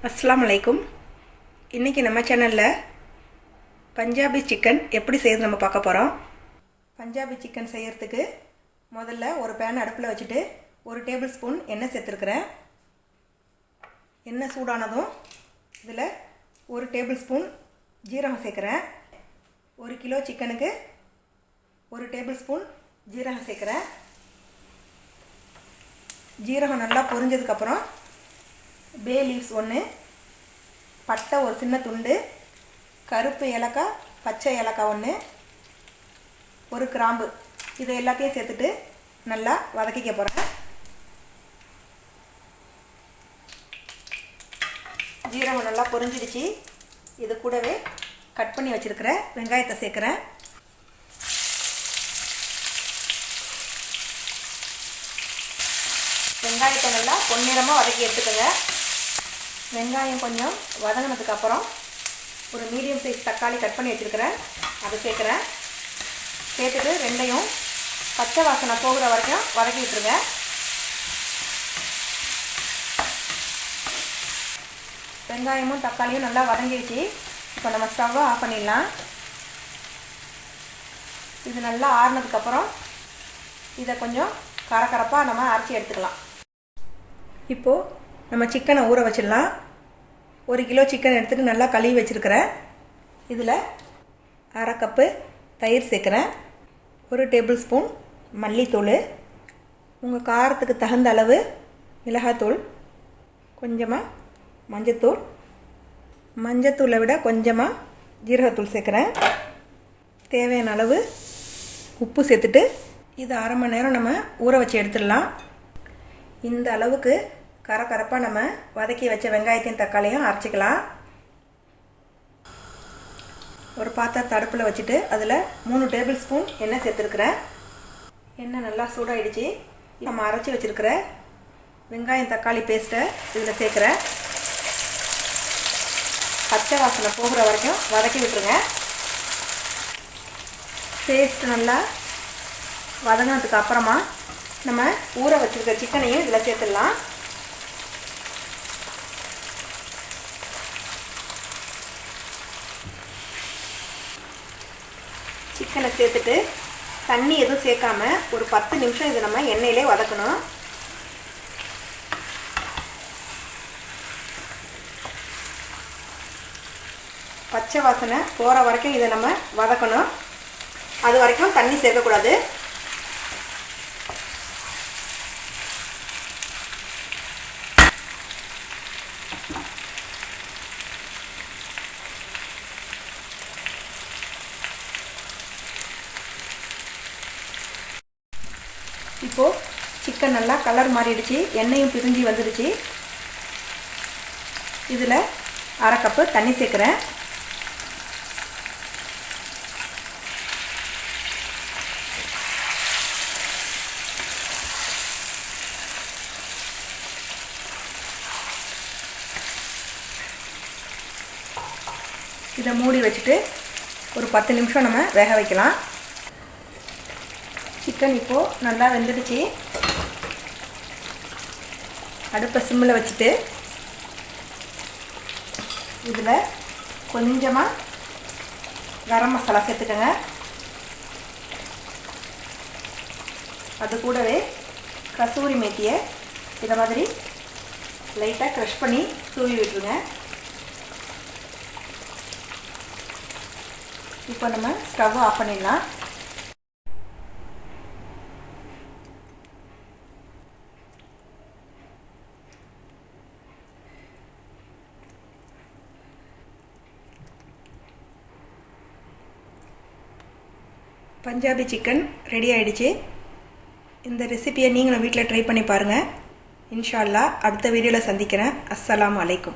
அஸ்ஸலாமு அலைக்கும். இன்றைக்கி நம்ம சேனலில் பஞ்சாபி சிக்கன் எப்படி செய்யறது நம்ம பார்க்க போகிறோம். பஞ்சாபி சிக்கன் செய்கிறதுக்கு முதல்ல ஒரு பேன் அடுப்பில் வச்சுட்டு 1 டேபிள் ஸ்பூன் எண்ணெய் சேர்த்துருக்குறேன். எண்ணெய் சூடானதும் இதில் 1 டேபிள் ஸ்பூன் ஜீரகம் சேர்க்குறேன். 1 கிலோ சிக்கனுக்கு 1 டேபிள் ஸ்பூன் ஜீரகம் சேர்க்குறேன். ஜீரகம் நல்லா பொரிஞ்சதுக்கப்புறம் பே லீவ்ஸ் 1, பட்டை ஒரு சின்ன துண்டு, கருப்பு ஏலக்காய், பச்சை ஏலக்காய் 1, ஒரு கிராம்பு, இதை எல்லாத்தையும் சேர்த்துட்டு நல்லா வதக்கிக்க போகிறேன். ஜீரகம் நல்லா பொரிஞ்சிடுச்சு. இது கூடவே கட் பண்ணி வச்சுருக்கிற வெங்காயத்தை சேர்க்குறேன். வெங்காயத்தை நல்லா பொன்னிறமாக வதக்கி எடுத்துக்கோங்க. வெங்காயம் கொஞ்சம் வதங்கினதுக்கு அப்புறம் ஒரு மீடியம் சைஸ் தக்காளி கட் பண்ணி வச்சுருக்கிறேன், அதை சேர்க்குறேன். சேர்த்துட்டு ரெண்டையும் பச்சை வாசனை போகிற வரைக்கும் வதக்கி விட்டுருங்க. வெங்காயமும் தக்காளியும் நல்லா வதங்கிடுச்சு. இப்போ நம்ம ஸ்டவ்வை ஆஃப் பண்ணிடலாம். இது நல்லா ஆறுனதுக்கப்புறம் இதை கொஞ்சம் கரகரப்பாக நம்ம அரைச்சி எடுத்துக்கலாம். இப்போது நம்ம சிக்கனை ஊற வச்சிடலாம். 1 கிலோ சிக்கன் எடுத்துகிட்டு நல்லா கழுவி வச்சுருக்கிறேன். இதில் 1/2 கப்பு தயிர் சேர்க்குறேன். 1 டேபிள் ஸ்பூன் மல்லித்தூள், உங்கள் காரத்துக்கு தகுந்த அளவு மிளகாத்தூள், கொஞ்சமாக மஞ்சத்தூள், மஞ்சத்தூளை விட கொஞ்சமாக ஜீரகத்தூள் சேர்க்குறேன். தேவையான அளவு உப்பு சேர்த்துட்டு இது 1/2 மணி நேரம் நம்ம ஊற வச்சு எடுத்துடலாம். இந்த அளவுக்கு கரகரப்பாக நம்ம வதக்கி வச்ச வெங்காயத்தையும் தக்காளியும் அரைச்சிக்கலாம். ஒரு பாத்திரத்தை அடுப்பில் வச்சுட்டு அதில் 3 டேபிள் ஸ்பூன் எண்ணெய் சேர்த்துருக்குறேன். எண்ணெய் நல்லா சூடாகிடுச்சு. நம்ம அரைச்சி வச்சுருக்கிற வெங்காயம் தக்காளி பேஸ்ட்டை இதில் சேர்க்குறேன். பச்சை வாசனை போகிற வரைக்கும் வதக்கி விட்டுருங்க. பேஸ்ட் நல்லா வதங்கினதுக்கு அப்புறமா நம்ம ஊற வச்சுருக்க சிக்கனையும் இதில் சேர்த்துடலாம். சிக்கனை சேர்த்துட்டு தண்ணி எதுவும் சேர்க்காம ஒரு 10 நிமிஷம் இதை நம்ம எண்ணெயிலே வதக்கணும். பச்சை வாசனை போகிற வரைக்கும் இதை நம்ம வதக்கணும். அது வரைக்கும் தண்ணி சேர்க்கக்கூடாது. இப்போது சிக்கன் நல்லா கலர் மாறிடுச்சு, எண்ணெயும் பிரிஞ்சு வந்துடுச்சு. இதில் 1/2 கப்பு தண்ணி சேர்க்குறேன். இதை மூடி வச்சுட்டு ஒரு 10 நிமிஷம் நம்ம வேக வைக்கலாம். சிக்கன் இப்போது நல்லா வெந்துடுச்சு. அடுப்பை சிம்மில் வச்சுட்டு இதில் கொஞ்சமாக கரம் மசாலா சேர்த்துக்கோங்க. அது கூடவே கசூரி மேத்தியை இதை மாதிரி லைட்டாக க்ரஷ் பண்ணி தூவி விட்டுருங்க. இப்போ நம்ம ஸ்டவ் ஆஃப் பண்ணிடலாம். பஞ்சாபி சிக்கன் ரெடி ஆகிடுச்சு. இந்த ரெசிபியை நீங்களும் வீட்டில் ட்ரை பண்ணி பாருங்கள். இன்ஷா அல்லாஹ் அடுத்த வீடியோவில் சந்திக்கிறேன். அஸ்ஸலாமு அலைக்கும்.